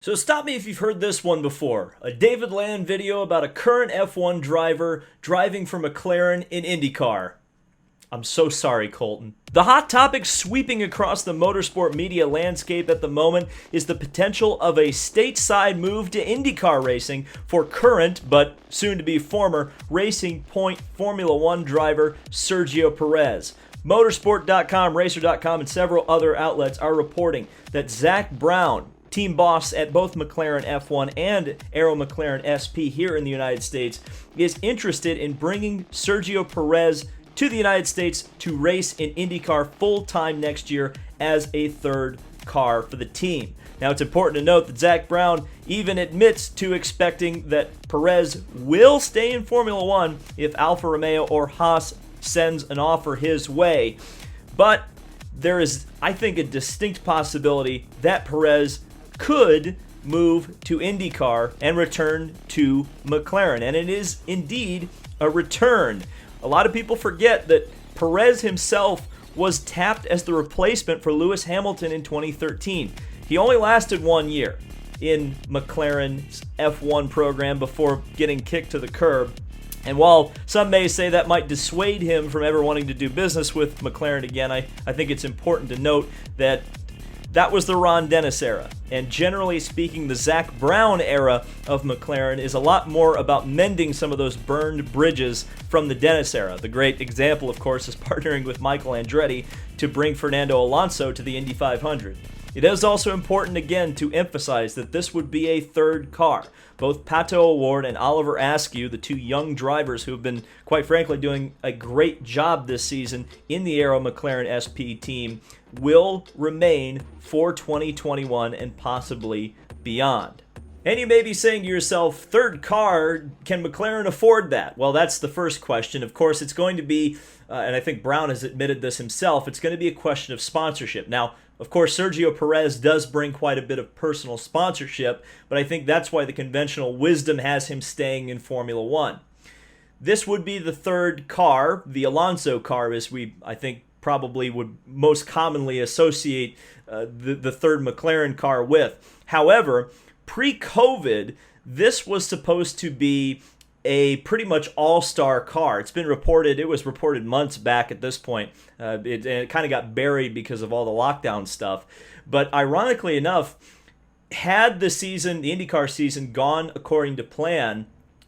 So stop me if you've heard this one before. A David Land video about a current F1 driver driving for McLaren in IndyCar. I'm so sorry, Colton. The hot topic sweeping across the motorsport media landscape at the moment is the potential of a stateside move to IndyCar racing for current, but soon-to-be former, Racing Point Formula One driver Sergio Perez. Motorsport.com, Racer.com, and several other outlets are reporting that Zak Brown, team boss at both McLaren F1 and Arrow McLaren SP here in the United States, is interested in bringing Sergio Perez to the United States to race in IndyCar full-time next year as a third car for the team. Now, it's important to note that Zak Brown even admits to expecting that Perez will stay in Formula One if Alfa Romeo or Haas sends an offer his way. But there is, I think, a distinct possibility that Perez could move to IndyCar and return to McLaren. And it is indeed a return. A lot of people forget that Perez himself was tapped as the replacement for Lewis Hamilton in 2013. He only lasted 1 year in McLaren's F1 program before getting kicked to the curb. And while some may say that might dissuade him from ever wanting to do business with McLaren again, I think it's important to note that that was the Ron Dennis era. And generally speaking, the Zak Brown era of McLaren is a lot more about mending some of those burned bridges from the Dennis era. The great example, of course, is partnering with Michael Andretti to bring Fernando Alonso to the Indy 500. It is also important, again, to emphasize that this would be a third car. Both Pato O'Ward and Oliver Askew, the two young drivers who have been, quite frankly, doing a great job this season in the Arrow McLaren SP team, will remain for 2021 and possibly beyond. And you may be saying to yourself, third car, can McLaren afford that? Well, that's the first question. Of course, it's going to be, and I think Brown has admitted this himself, it's going to be a question of sponsorship. Now, of course, Sergio Perez does bring quite a bit of personal sponsorship, but I think that's why the conventional wisdom has him staying in Formula One. This would be the third car, the Alonso car, as we, I think, probably would most commonly associate the third McLaren car with. However, pre-COVID, this was supposed to be a pretty much all-star car. It was reported months back at this point. It kind of got buried because of all the lockdown stuff. But ironically enough, had the IndyCar season gone according to plan,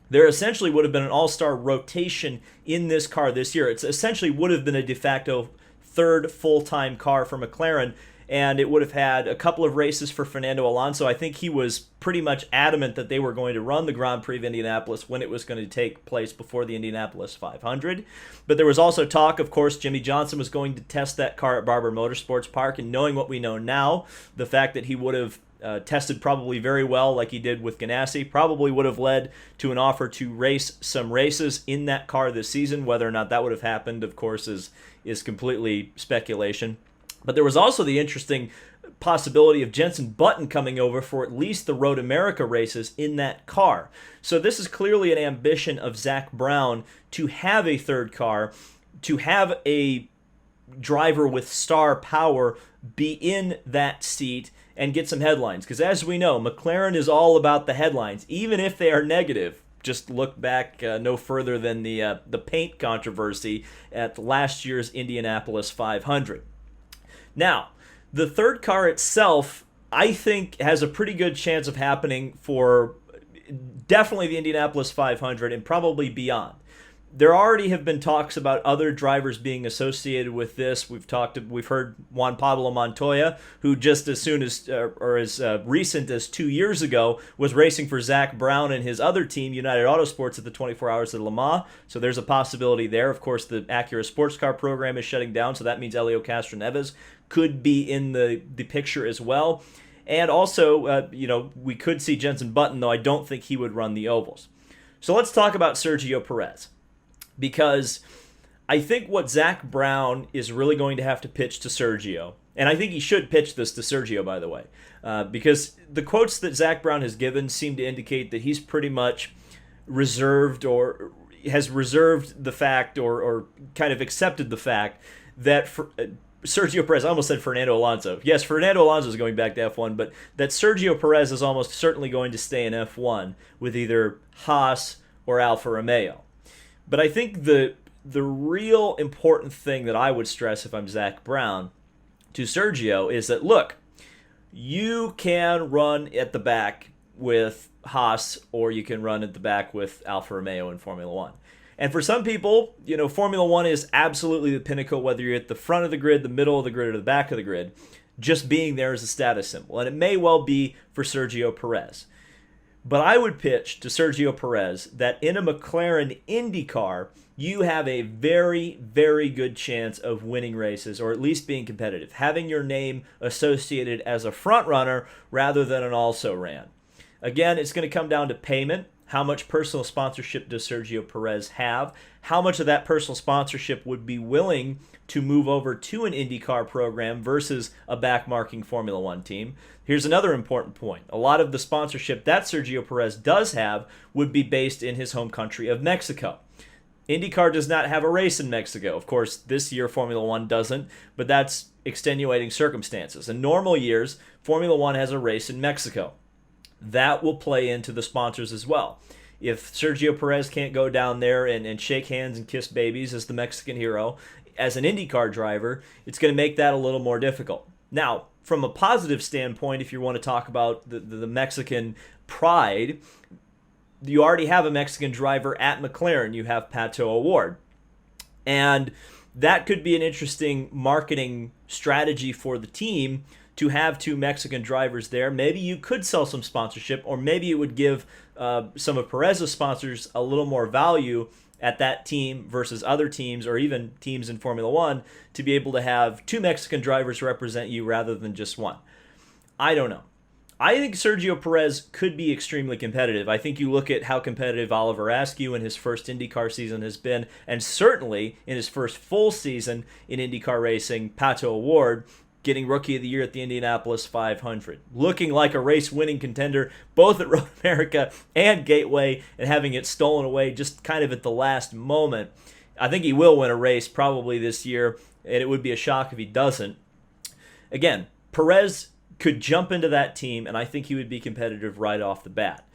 there essentially would have been an all-star rotation in this car this year. It essentially would have been a de facto third full-time car for McLaren, and it would have had a couple of races for Fernando Alonso. I think he was pretty much adamant that they were going to run the Grand Prix of Indianapolis when it was going to take place before the Indianapolis 500. But there was also talk, of course, Jimmy Johnson was going to test that car at Barber Motorsports Park, and knowing what we know now, the fact that he would have tested probably very well like he did with Ganassi probably would have led to an offer to race some races in that car this season. Whether or not that would have happened, of course, is completely speculation. But there was also the interesting possibility of Jenson Button coming over for at least the Road America races in that car. So this is clearly an ambition of Zak Brown to have a third car, to have a driver with star power be in that seat and get some headlines. Because as we know, McLaren is all about the headlines, even if they are negative. Just look back no further than the paint controversy at last year's Indianapolis 500. Now, the third car itself, I think, has a pretty good chance of happening for definitely the Indianapolis 500 and probably beyond. There already have been talks about other drivers being associated with this. We've heard Juan Pablo Montoya, who just as soon as, or as recent as 2 years ago, was racing for Zak Brown and his other team, United Autosports, at the 24 Hours of Le Mans. So there's a possibility there. Of course, the Acura sports car program is shutting down, so that means Helio Castroneves could be in the picture as well. And also, we could see Jenson Button, though I don't think he would run the ovals. So let's talk about Sergio Perez. Because I think what Zak Brown is really going to have to pitch to Sergio, and I think he should pitch this to Sergio, by the way, because the quotes that Zak Brown has given seem to indicate that he's pretty much reserved or has reserved the fact or kind of accepted the fact that Sergio Perez, I almost said Fernando Alonso. Yes, Fernando Alonso is going back to F1, but that Sergio Perez is almost certainly going to stay in F1 with either Haas or Alfa Romeo. But I think the real important thing that I would stress if I'm Zak Brown to Sergio is that, look, you can run at the back with Haas or you can run at the back with Alfa Romeo in Formula One. And for some people, Formula One is absolutely the pinnacle, whether you're at the front of the grid, the middle of the grid, or the back of the grid. Just being there is a status symbol. And it may well be for Sergio Perez. But I would pitch to Sergio Perez that in a McLaren IndyCar, you have a very, very good chance of winning races, or at least being competitive, having your name associated as a front runner rather than an also-ran. Again, it's going to come down to payment. How much personal sponsorship does Sergio Perez have? How much of that personal sponsorship would be willing to move over to an IndyCar program versus a backmarking Formula One team? Here's another important point. A lot of the sponsorship that Sergio Perez does have would be based in his home country of Mexico. IndyCar does not have a race in Mexico. Of course, this year Formula One doesn't, but that's extenuating circumstances. In normal years, Formula One has a race in Mexico. That will play into the sponsors as well. If Sergio Perez can't go down there and shake hands and kiss babies as the Mexican hero, as an IndyCar driver, it's going to make that a little more difficult. Now, from a positive standpoint, if you want to talk about the Mexican pride, you already have a Mexican driver at McLaren. You have Pato O'Ward. And that could be an interesting marketing strategy for the team to have two Mexican drivers there. Maybe you could sell some sponsorship, or maybe it would give some of Perez's sponsors a little more value at that team versus other teams, or even teams in Formula One, to be able to have two Mexican drivers represent you rather than just one. I don't know. I think Sergio Perez could be extremely competitive. I think you look at how competitive Oliver Askew in his first IndyCar season has been, and certainly in his first full season in IndyCar racing, Pato O'Ward getting Rookie of the Year at the Indianapolis 500, looking like a race-winning contender both at Road America and Gateway, and having it stolen away just kind of at the last moment. I think he will win a race probably this year, and it would be a shock if he doesn't. Again, Perez could jump into that team, and I think he would be competitive right off the bat.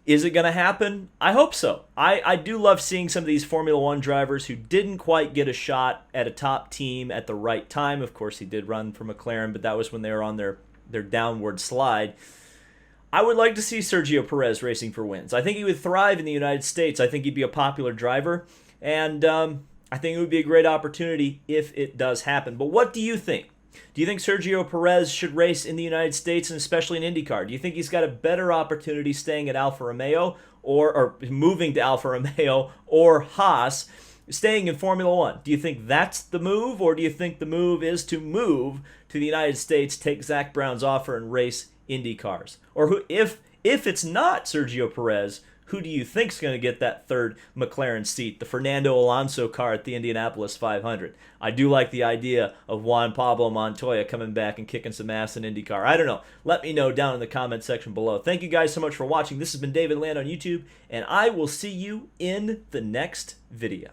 Is it going to happen? I hope so. I do love seeing some of these Formula One drivers who didn't quite get a shot at a top team at the right time. Of course, he did run for McLaren, but that was when they were on their downward slide. I would like to see Sergio Perez racing for wins. I think he would thrive in the United States. I think he'd be a popular driver, and I think it would be a great opportunity if it does happen. But what do you think? Do you think Sergio Perez should race in the United States, and especially in IndyCar? Do you think he's got a better opportunity staying at Alfa Romeo or moving to Alfa Romeo or Haas, staying in Formula One? Do you think that's the move, or do you think the move is to move to the United States, take Zak Brown's offer, and race IndyCars? Or if it's not Sergio Perez, who do you think's going to get that third McLaren seat, the Fernando Alonso car at the Indianapolis 500? I do like the idea of Juan Pablo Montoya coming back and kicking some ass in IndyCar. I don't know. Let me know down in the comment section below. Thank you guys so much for watching. This has been David Land on YouTube, and I will see you in the next video.